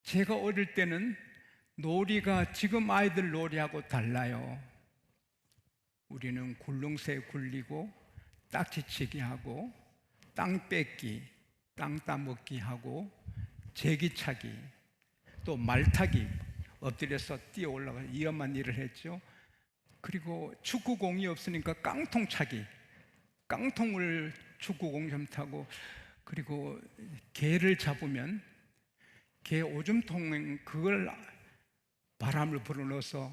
제가 어릴 때는 놀이가 지금 아이들 놀이하고 달라요. 우리는 굴릉새 굴리고 딱지치기 하고 땅 뺏기, 땅 따먹기 하고 제기차기, 또 말타기, 엎드려서 뛰어 올라가 위험한 일을 했죠. 그리고 축구공이 없으니까 깡통 차기, 깡통을 축구공좀 타고, 그리고 개를 잡으면 개 오줌통 그걸 바람을 불어넣어서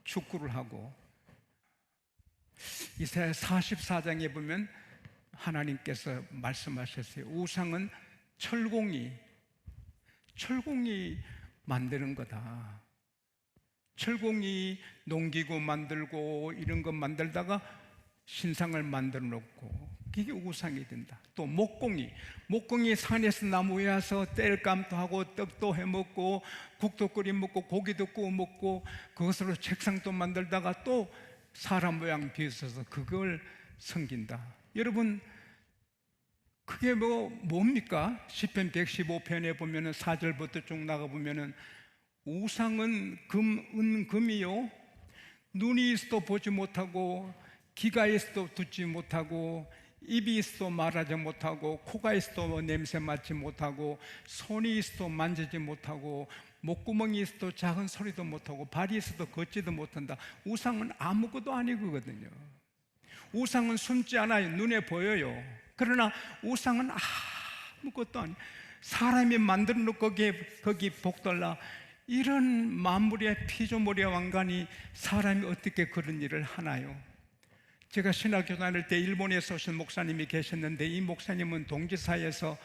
축구를 하고, 이사야 44장에 보면 하나님께서 말씀하셨어요. 우상은 철공이 만드는 거다. 철공이 농기구 만들고 이런 거 만들다가 신상을 만들어 놓고 그게 우상이 된다. 또 목공이 산에서 나무에 와서 땔감도 하고 떡도 해먹고 국도 끓여 먹고 고기도 구워 먹고 그것으로 책상도 만들다가 또 사람 모양 비웃어서 그걸 섬긴다. 여러분, 그게 뭡니까? 시편 115편에 보면은 4절부터 쭉 나가보면은 우상은 금이요, 눈이 있어도 보지 못하고 귀가 있어도 듣지 못하고 입이 있어도 말하지 못하고 코가 있어도 냄새 맡지 못하고 손이 있어도 만지지 못하고 목구멍이 있어도 작은 소리도 못하고 발이 있어도 걷지도 못한다. 우상은 아무것도 아니거든요. 우상은 숨지 않아요. 눈에 보여요. 그러나 우상은 아무것도 아니에요. 사람이 만들어 놓고 거기 복달라, 이런 만물의 피조물의 왕관이 사람이 어떻게 그런 일을 하나요? 제가 신학교 다닐 때 일본에서 오신 목사님이 계셨는데, 이 목사님은 동지사에서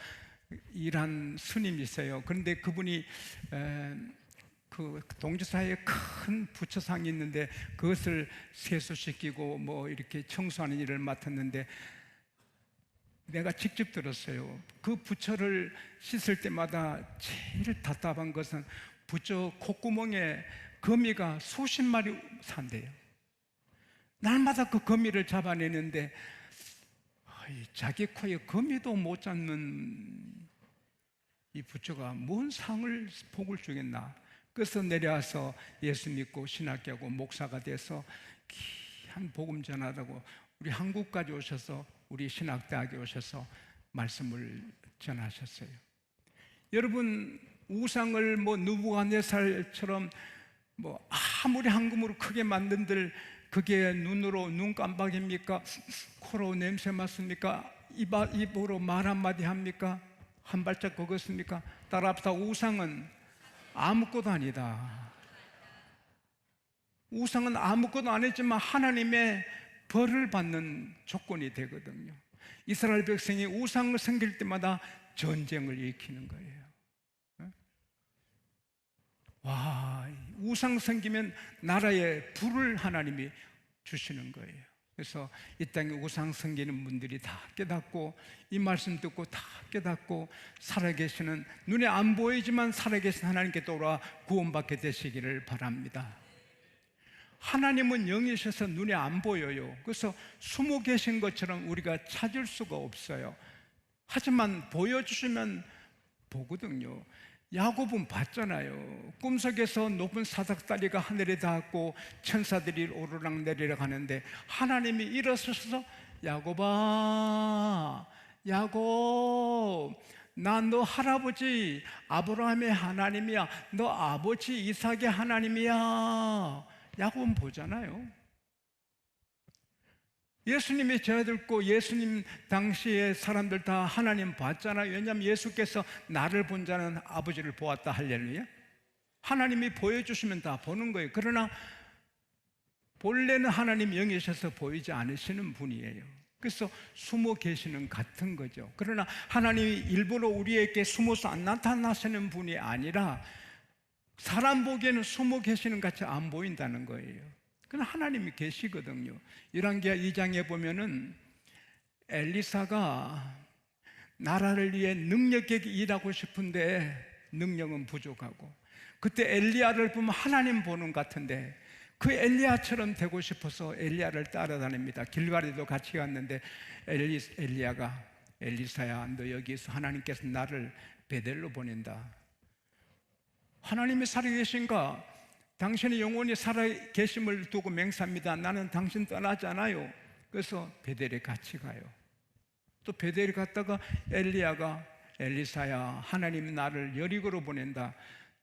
일한 스님이세요. 그런데 그분이 그 동지사에 큰 부처상이 있는데 그것을 세수시키고 이렇게 청소하는 일을 맡았는데, 내가 직접 들었어요. 그 부처를 씻을 때마다 제일 답답한 것은 부처 콧구멍에 거미가 수십 마리 산대요. 날마다 그 거미를 잡아내는데 자기 코에 거미도 못 잡는 이 부처가 뭔 복을 주겠나. 그래서 내려와서 예수 믿고 신학교하고 목사가 돼서 귀한 복음 전하다고 우리 한국까지 오셔서 우리 신학대학에 오셔서 말씀을 전하셨어요. 여러분, 우상을 느부갓네살처럼 아무리 황금으로 크게 만든들 그게 눈 깜박입니까? 코로 냄새 맡습니까? 입으로 말 한마디 합니까? 한 발짝 걷습니까? 따라합시다. 우상은 아무것도 아니다. 우상은 아무것도 아니지만 하나님의 벌을 받는 조건이 되거든요. 이스라엘 백성이 우상을 섬길 때마다 전쟁을 일으키는 거예요. 와, 우상 섬기면 나라에 불을 하나님이 주시는 거예요. 그래서 이 땅에 우상 섬기는 분들이 다 깨닫고 이 말씀 듣고 다 깨닫고 살아계시는, 눈에 안 보이지만 살아계신 하나님께 돌아와 구원받게 되시기를 바랍니다. 하나님은 영이셔서 눈에 안 보여요. 그래서 숨어 계신 것처럼 우리가 찾을 수가 없어요. 하지만 보여주시면 보거든요. 야곱은 봤잖아요. 꿈속에서 높은 사닥다리가 하늘에 닿았고 천사들이 오르락 내리락 하는데 하나님이 일어서서 야곱아, 야곱, 나 너 할아버지 아브라함의 하나님이야. 너 아버지 이삭의 하나님이야. 야곱은 보잖아요. 예수님이 제가 듣고 예수님 당시에 사람들 다 하나님 봤잖아요. 왜냐하면 예수께서 나를 본 자는 아버지를 보았다. 할렐루야. 하나님이 보여주시면 다 보는 거예요. 그러나 본래는 하나님 영이셔서 보이지 않으시는 분이에요. 그래서 숨어 계시는 같은 거죠. 그러나 하나님이 일부러 우리에게 숨어서 안 나타나시는 분이 아니라 사람 보기에는 숨어 계시는 같이 안 보인다는 거예요. 그건 하나님이 계시거든요. 열왕기하 2장에 보면은 엘리사가 나라를 위해 능력 있게 일하고 싶은데 능력은 부족하고, 그때 엘리야를 보면 하나님 보는 것 같은데 그 엘리야처럼 되고 싶어서 엘리야를 따라다닙니다. 길갈에도 같이 갔는데 엘리야가 엘리사야, 너 여기서 하나님께서 나를 베델로 보낸다. 하나님이 살아계신가? 당신의 영혼이 살아계심을 두고 맹세합니다. 나는 당신 떠나지 않아요. 그래서 베델에 같이 가요. 또 베델에 갔다가 엘리야가 엘리사야, 하나님이 나를 여리고로 보낸다.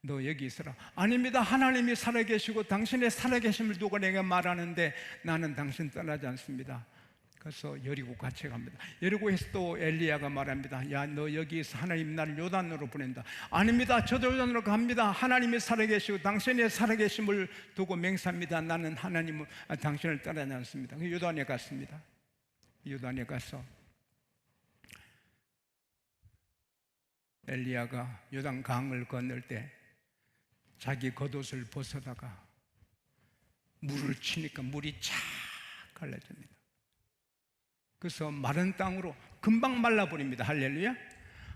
너 여기 있어라. 아닙니다. 하나님이 살아계시고 당신의 살아계심을 두고 내가 말하는데 나는 당신 떠나지 않습니다. 그래서 여리고 같이 갑니다. 여리고에서 또 엘리야가 말합니다. 야, 너 여기서 하나님 나를 요단으로 보낸다. 아닙니다. 저도 요단으로 갑니다. 하나님이 살아계시고 당신의 살아계심을 두고 맹세합니다. 나는 당신을 떠나지 않습니다. 요단에 갔습니다. 요단에 가서 엘리야가 요단 강을 건널 때 자기 겉옷을 벗어다가 물을 치니까 물이 쫙 갈라집니다. 그래서 마른 땅으로 금방 말라버립니다. 할렐루야.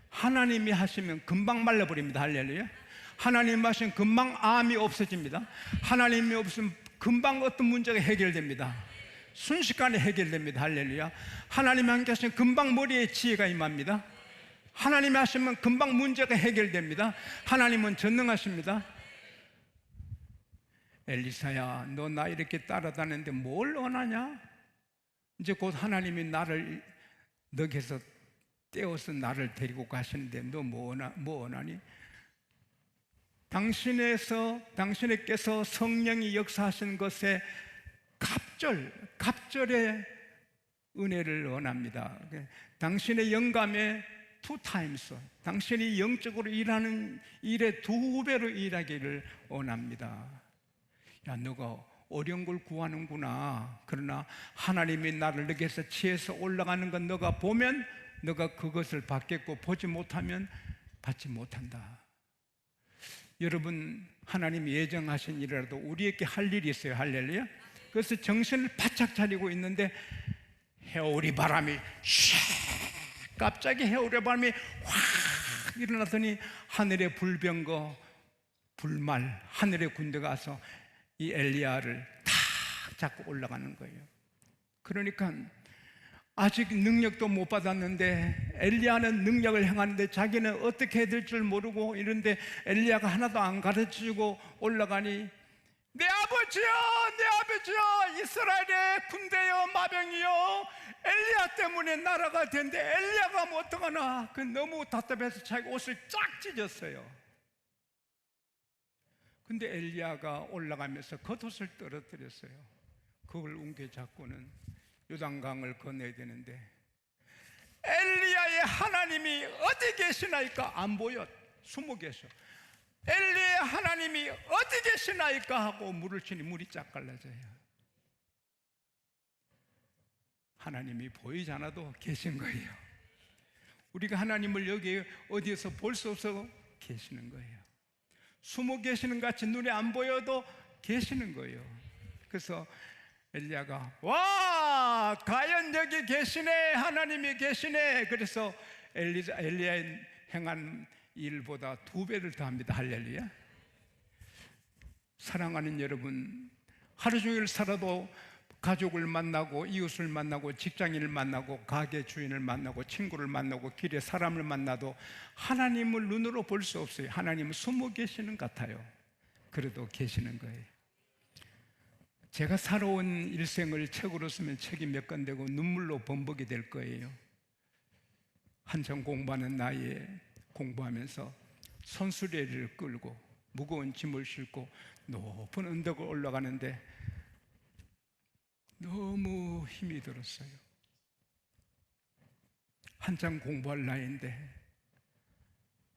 하나님이 하시면 금방 말라버립니다. 할렐루야. 하나님 하시면 금방 암이 없어집니다. 하나님이 없으면 금방 어떤 문제가 해결됩니다. 순식간에 해결됩니다. 할렐루야. 하나님이 함께 하시면 금방 머리에 지혜가 임합니다. 하나님이 하시면 금방 문제가 해결됩니다. 하나님은 전능하십니다. 엘리사야, 너 나 이렇게 따라다니는데 뭘 원하냐? 이제 곧 하나님이 나를 너에게서 떼어서 나를 데리고 가시는데 너 뭐 원하니? 당신에게서 성령이 역사하신 것에 갑절의 은혜를 원합니다. 당신의 영감에 2times, 당신이 영적으로 일하는 일에 2배로 일하기를 원합니다. 야, 너가 어려운 걸 구하는구나. 그러나 하나님이 나를 너에게서 치에서 올라가는 건 너가 보면 너가 그것을 받겠고, 보지 못하면 받지 못한다. 여러분, 하나님이 예정하신 일이라도 우리에게 할 일이 있어요. 할렐루야. 그래서 정신을 바짝 차리고 있는데 해오리 바람이 갑자기 해오리 바람이 확 일어나더니 하늘의 불병거 불말, 하늘의 군대가 와서 이 엘리야를 탁 잡고 올라가는 거예요. 그러니까 아직 능력도 못 받았는데 엘리야는 능력을 행하는데 자기는 어떻게 해야 될 줄 모르고 이런데 엘리야가 하나도 안 가르쳐주고 올라가니 내 아버지여 이스라엘의 군대여 마병이여 엘리야 때문에 나라가 된대. 엘리야가 뭐 어떡하나. 그 너무 답답해서 자기 옷을 쫙 찢었어요. 근데 엘리야가 올라가면서 겉옷을 떨어뜨렸어요. 그걸 웅겨잡고는 요단강을 건너야 되는데 엘리야의 하나님이 어디 계시나이까? 안 보여. 숨어 계셔. 엘리야의 하나님이 어디 계시나이까? 하고 물을 치니 물이 쫙 갈라져요. 하나님이 보이지 않아도 계신 거예요. 우리가 하나님을 여기 어디에서 볼 수 없어 계시는 거예요. 숨어 계시는 같이 눈에 안 보여도 계시는 거예요. 그래서 엘리야가 와, 과연 여기 계시네, 하나님이 계시네. 그래서 엘리야의 행한 일보다 2배를 더합니다. 할렐루야. 사랑하는 여러분, 하루 종일 살아도 가족을 만나고 이웃을 만나고 직장인을 만나고 가게 주인을 만나고 친구를 만나고 길에 사람을 만나도 하나님을 눈으로 볼 수 없어요. 하나님은 숨어 계시는 것 같아요. 그래도 계시는 거예요. 제가 살아온 일생을 책으로 쓰면 책이 몇 권 되고 눈물로 범벅이 될 거예요. 한참 공부하는 나이에 공부하면서 손수레를 끌고 무거운 짐을 싣고 높은 언덕을 올라가는데 너무 힘이 들었어요. 한참 공부할 나이인데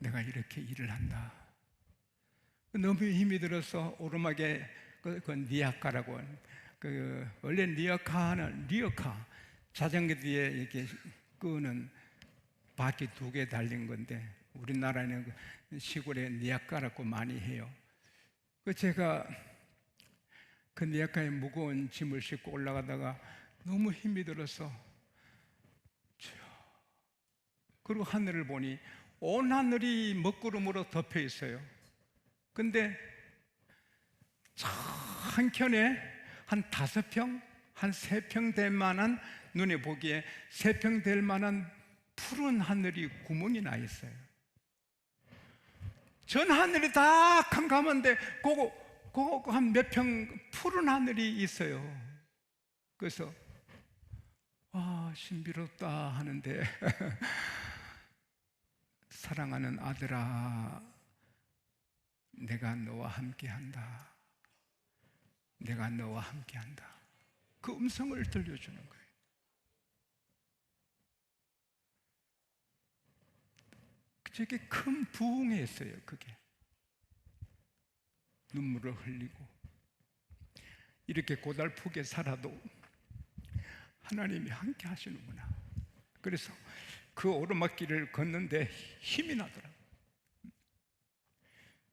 내가 이렇게 일을 한다. 너무 힘이 들어서 오르막에 그 니아카라고 원래 니아카는 리어카 자전거 뒤에 이렇게 끄는 바퀴 2개 달린 건데 우리나라에는 시골에 니아카라고 많이 해요. 제가 그 니아카에 무거운 짐을 싣고 올라가다가 너무 힘이 들어서 그리고 하늘을 보니 온 하늘이 먹구름으로 덮여 있어요. 근데 한켠에 한 5평, 한 3평 될 만한, 눈에 보기에 3평 될 만한 푸른 하늘이 구멍이 나 있어요. 전 하늘이 다 캄캄한데 그거 한 몇 평 푸른 하늘이 있어요. 그래서 신비롭다 하는데 사랑하는 아들아, 내가 너와 함께한다. 내가 너와 함께한다. 그 음성을 들려주는 거예요. 되게 큰 부흥이었어요. 그게 눈물을 흘리고 이렇게 고달프게 살아도 하나님이 함께 하시는구나. 그래서 그 오르막길을 걷는데 힘이 나더라고요.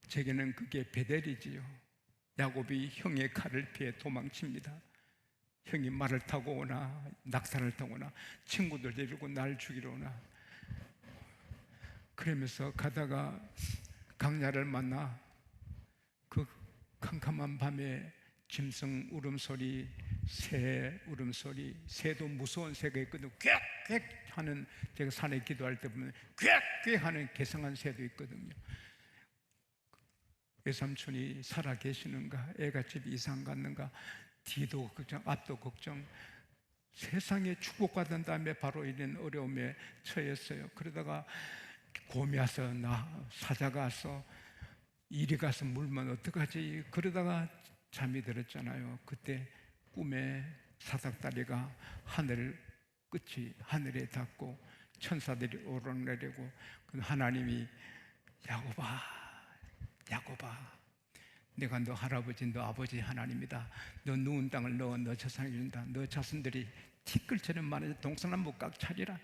제게는 그게 베델이지요. 야곱이 형의 칼을 피해 도망칩니다. 형이 말을 타고 오나 낙타를 타고 오나 친구들 데리고 날 죽이러 오나, 그러면서 가다가 강야를 만나 그 캄캄한 밤에 짐승 울음소리, 새 울음소리, 새도 무서운 새가 있거든요. 꽥꽥 하는, 제가 산에 기도할 때 보면 꽥꽥 하는 개성한 새도 있거든요. 외삼촌이 살아 계시는가, 애가 집 이상 갔는가, 뒤도 걱정, 앞도 걱정, 세상에 축복받은 다음에 바로 이런 어려움에 처했어요. 그러다가 곰이 와서 사자가 와서 이리 가서 물면 어떡하지? 그러다가 잠이 들었잖아요. 그때 꿈에 사닥다리가 하늘 끝이 하늘에 닿고 천사들이 오르내리고 하나님이 야곱아, 야곱아, 내가 너 할아버지, 너 아버지 하나님이다. 너 누운 땅을 너 자손에게 준다. 너 자손들이 티끌처럼 많아져 동서남북 꽉 차리라.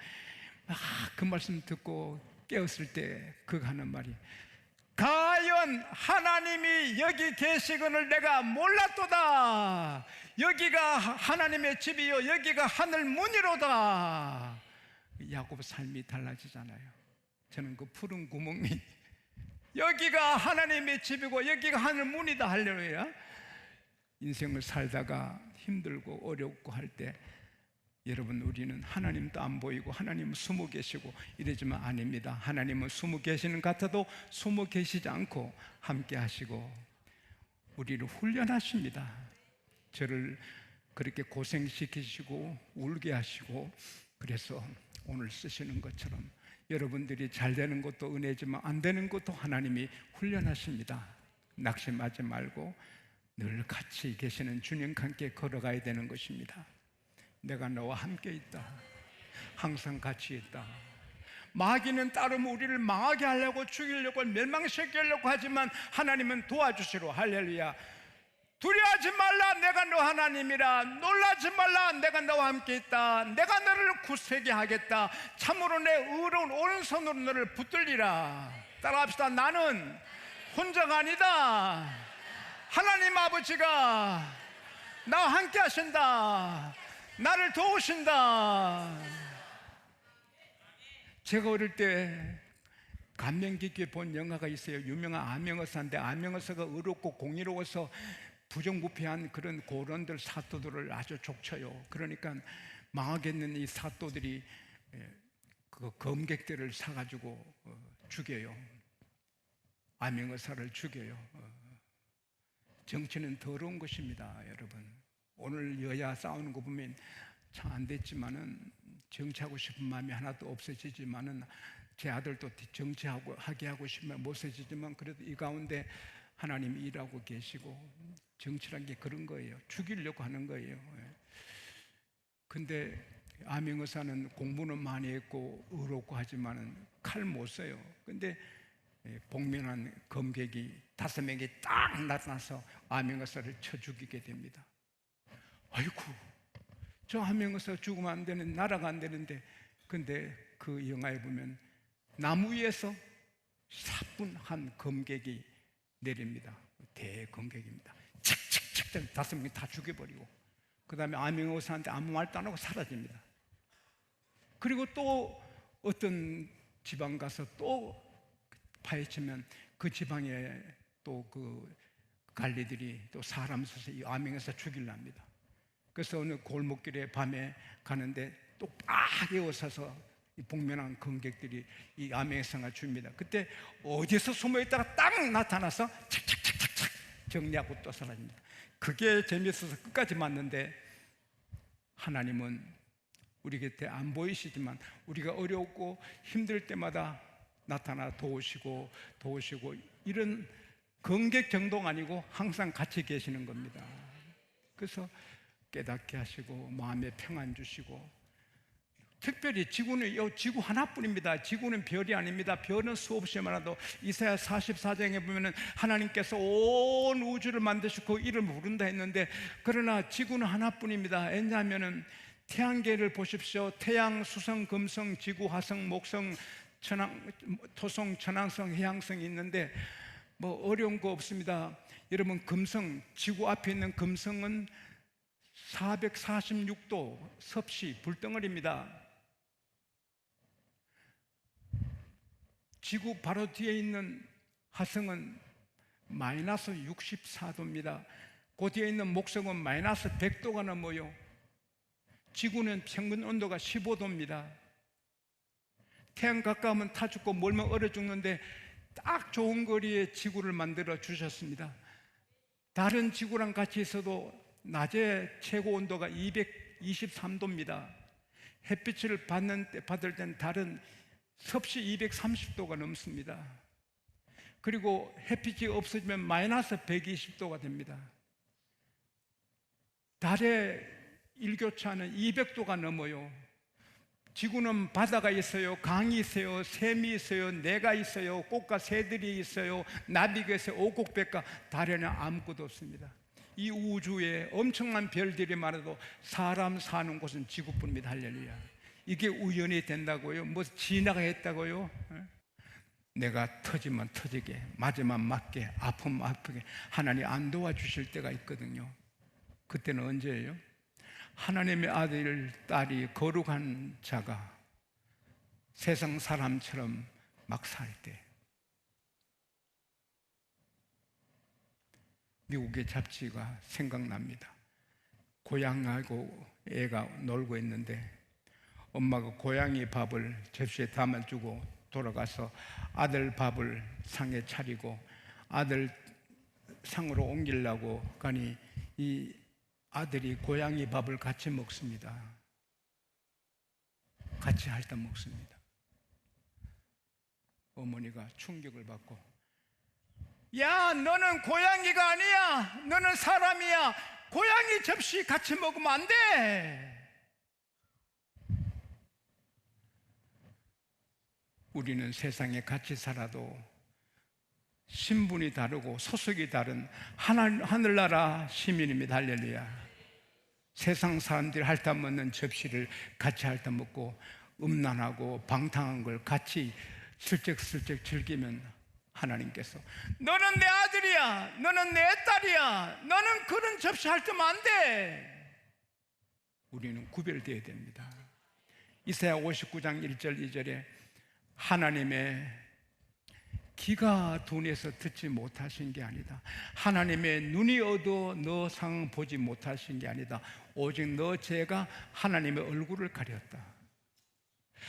그 말씀 듣고 깨었을 때 그 하는 말이, 과연 하나님이 여기 계시거늘 내가 몰랐도다. 여기가 하나님의 집이요 여기가 하늘 문이로다. 야곱 삶이 달라지잖아요. 저는 그 푸른 구멍이 여기가 하나님의 집이고 여기가 하늘 문이다. 할렐루야. 인생을 살다가 힘들고 어렵고 할 때 여러분, 우리는 하나님도 안 보이고 하나님은 숨어 계시고 이러지만 아닙니다. 하나님은 숨어 계시는 것 같아도 숨어 계시지 않고 함께 하시고 우리를 훈련하십니다. 저를 그렇게 고생시키시고 울게 하시고, 그래서 오늘 쓰시는 것처럼 여러분들이 잘 되는 것도 은혜지만 안 되는 것도 하나님이 훈련하십니다. 낙심하지 말고 늘 같이 계시는 주님과 함께 걸어가야 되는 것입니다. 내가 너와 함께 있다. 항상 같이 있다. 마귀는 따르면 우리를 망하게 하려고, 죽이려고, 멸망시키려고 하지만 하나님은 도와주시러. 할렐루야. 두려워하지 말라, 내가 너 하나님이라. 놀라지 말라, 내가 너와 함께 있다. 내가 너를 굳세게 하겠다. 참으로 내 의로운 오른손으로 너를 붙들리라. 따라합시다. 나는 혼자가 아니다. 하나님 아버지가 나와 함께 하신다. 나를 도우신다. 제가 어릴 때 감명 깊게 본 영화가 있어요. 유명한 암행어사인데, 암행어사가 의롭고 공의로워서 부정부패한 그런 고런들, 사또들을 아주 족쳐요. 그러니까 망하겠는 이 사또들이 그 검객들을 사가지고 죽여요. 암행어사를 죽여요. 정치는 더러운 것입니다, 여러분. 오늘 여야 싸우는 거 보면 참 안 됐지만은, 정치하고 싶은 마음이 하나도 없어지지만은, 제 아들도 정치하게 하고 싶으면 못 써지지만, 그래도 이 가운데 하나님이 일하고 계시고, 정치란 게 그런 거예요. 죽이려고 하는 거예요. 근데 암행어사는 공부는 많이 했고 의롭고 하지만은 칼 못 써요. 근데 복면한 검객이 5명이 딱 나타나서 암행어사를 쳐 죽이게 됩니다. 아이고, 저 암행어사 죽으면 안 되는, 나라가 안 되는데. 근데 그 영화에 보면 나무 위에서 사뿐한 검객이 내립니다. 대검객입니다. 칙칙칙 5명이 다 죽여버리고, 그 다음에 암행어사한테 아무 말도 안 하고 사라집니다. 그리고 또 어떤 지방 가서 또 파헤치면 그 지방에 또 그 관리들이 또 사람 써서 이 암행어사 죽이려 합니다. 그래서 어느 골목길에 밤에 가는데 또 빡 에워싸서 이 복면한 검객들이 이 암행성을 줍니다. 그때 어디서 숨어있다가 딱 나타나서 착착착착착 정리하고 또 사라집니다. 그게 재미있어서 끝까지 맞는데, 하나님은 우리 곁에 안 보이시지만 우리가 어렵고 힘들 때마다 나타나 도우시고 이런 검객 정도가 아니고 항상 같이 계시는 겁니다. 그래서 깨닫게 하시고 마음에 평안 주시고, 특별히 지구는 지구 하나뿐입니다. 지구는 별이 아닙니다. 별은 수없이 많아도 이사야 44장에 보면은 하나님께서 온 우주를 만드시고 그 이름을 부른다 했는데, 그러나 지구는 하나뿐입니다. 왜냐하면은 태양계를 보십시오. 태양, 수성, 금성, 지구, 화성, 목성, 토성, 천왕성, 해왕성이 있는데 뭐 어려운 거 없습니다. 여러분, 금성, 지구 앞에 있는 금성은 446도 섭씨 불덩어리입니다. 지구 바로 뒤에 있는 화성은 마이너스 64도입니다. 그 뒤에 있는 목성은 마이너스 100도가 넘어요. 지구는 평균 온도가 15도입니다. 태양 가까우면 타 죽고 멀면 얼어 죽는데 딱 좋은 거리에 지구를 만들어 주셨습니다. 다른 지구랑 같이 있어도 낮에 최고 온도가 223도입니다. 햇빛을 받을 땐 달은 섭씨 230도가 넘습니다. 그리고 햇빛이 없어지면 마이너스 120도가 됩니다. 달의 일교차는 200도가 넘어요. 지구는 바다가 있어요, 강이 있어요, 샘이 있어요, 내가 있어요, 꽃과 새들이 있어요, 나비가 있어요, 오곡백과. 달에는 아무것도 없습니다. 이 우주에 엄청난 별들이 많아도 사람 사는 곳은 지구뿐입니다. 할렐루야. 이게 우연이 된다고요? 뭐 진화가 했다고요? 내가 터지면 터지게, 맞으면 맞게, 아프면 아프게 하나님 안 도와주실 때가 있거든요. 그때는 언제예요? 하나님의 아들, 딸이 거룩한 자가 세상 사람처럼 막 살 때. 미국의 잡지가 생각납니다. 고양이하고 애가 놀고 있는데 엄마가 고양이 밥을 접시에 담아주고 돌아가서 아들 밥을 상에 차리고 아들 상으로 옮기려고 가니 이 아들이 고양이 밥을 같이 먹습니다. 같이 핥아 먹습니다. 어머니가 충격을 받고, 야, 너는 고양이가 아니야. 너는 사람이야. 고양이 접시 같이 먹으면 안 돼. 우리는 세상에 같이 살아도 신분이 다르고 소속이 다른 하늘나라 시민입니다. 할렐루야. 세상 사람들이 핥아 먹는 접시를 같이 핥아 먹고 음란하고 방탕한 걸 같이 슬쩍슬쩍 즐기면 하나님께서 너는 내 아들이야, 너는 내 딸이야, 너는 그런 접시 핥으면 안 돼. 우리는 구별되어야 됩니다. 이사야 59장 1절 2절에 하나님의 귀가 둔해서 듣지 못하신 게 아니다. 하나님의 눈이 어두워 너 상황 보지 못하신 게 아니다. 오직 너 죄가 하나님의 얼굴을 가렸다.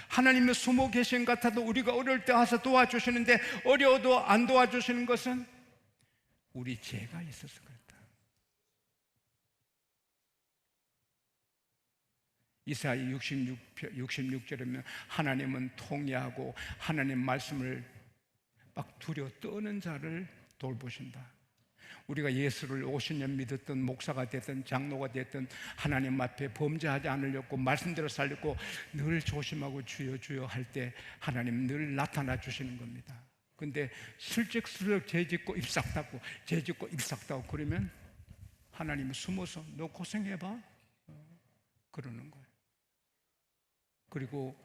하나님의 숨어 계신 것 같아도 우리가 어려울 때 와서 도와주시는데 어려워도 안 도와주시는 것은 우리 죄가 있어서 그렇다. 이사야 66절이면 하나님은 통회하고 하나님 말씀을 막 두려워 떠는 자를 돌보신다. 우리가 예수를 50년 믿었던 목사가 됐든 장로가 됐든 하나님 앞에 범죄하지 않으려고 말씀대로 살렸고 늘 조심하고 주여 주여 할 때 하나님 늘 나타나 주시는 겁니다. 근데 슬쩍슬쩍 죄짓고 입싹 닦고 죄짓고 입싹 닦고 그러면 하나님은 숨어서 너 고생해봐 그러는 거예요. 그리고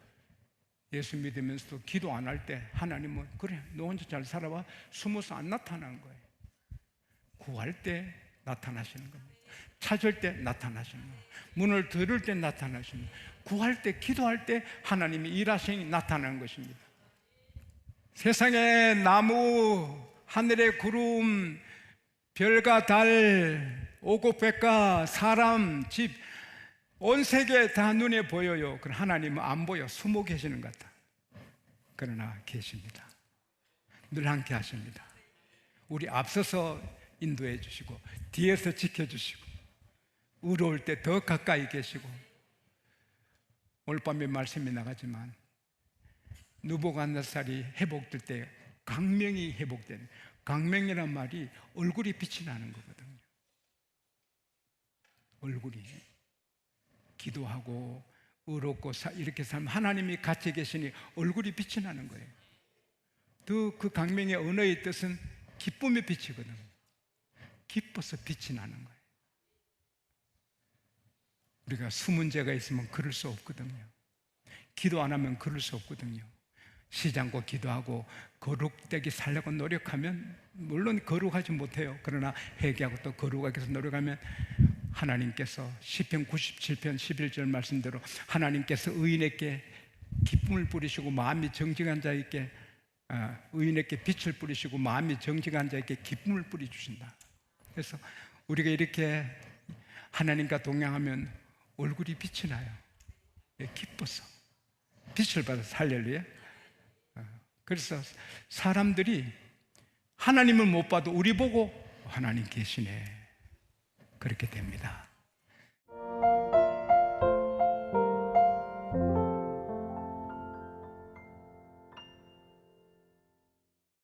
예수 믿으면서도 기도 안 할 때 하나님은 그래 너 혼자 잘 살아봐 숨어서 안 나타나는 거예요. 구할 때 나타나시는 겁니다. 찾을 때 나타나시는 거예요. 문을 들을 때 나타나시는 거예요. 구할 때 기도할 때 하나님이 일하시니 나타나는 것입니다. 세상에 나무, 하늘의 구름, 별과 달, 오곡백과 사람, 집 온 세계 다 눈에 보여요. 그러나 하나님은 안 보여. 숨어 계시는 것 같아. 그러나 계십니다. 늘 함께 하십니다. 우리 앞서서 인도해 주시고 뒤에서 지켜주시고 어려울 때 더 가까이 계시고, 오늘 밤에 말씀이 나가지만 느부갓네살이 회복될 때 광명이 회복되는, 광명이란 말이 얼굴이 빛이 나는 거거든요. 얼굴이 기도하고 의롭고 이렇게 살면 하나님이 같이 계시니 얼굴이 빛이 나는 거예요. 또 그 광명의 언어의 뜻은 기쁨의 빛이거든요. 기뻐서 빛이 나는 거예요. 우리가 수문제가 있으면 그럴 수 없거든요. 기도 안 하면 그럴 수 없거든요. 쉬지 않고 기도하고 거룩되게 살려고 노력하면, 물론 거룩하지 못해요. 그러나 회개하고 또 거룩하게 해서 노력하면 하나님께서 시편 97편 11절 말씀대로 하나님께서 의인에게 기쁨을 뿌리시고 마음이 정직한 자에게, 의인에게 빛을 뿌리시고 마음이 정직한 자에게 기쁨을 뿌려주신다. 그래서 우리가 이렇게 하나님과 동행하면 얼굴이 빛이 나요. 기뻐서 빛을 받아서 할렐루야. 그래서 사람들이 하나님을 못 봐도 우리 보고 하나님 계시네, 그렇게 됩니다.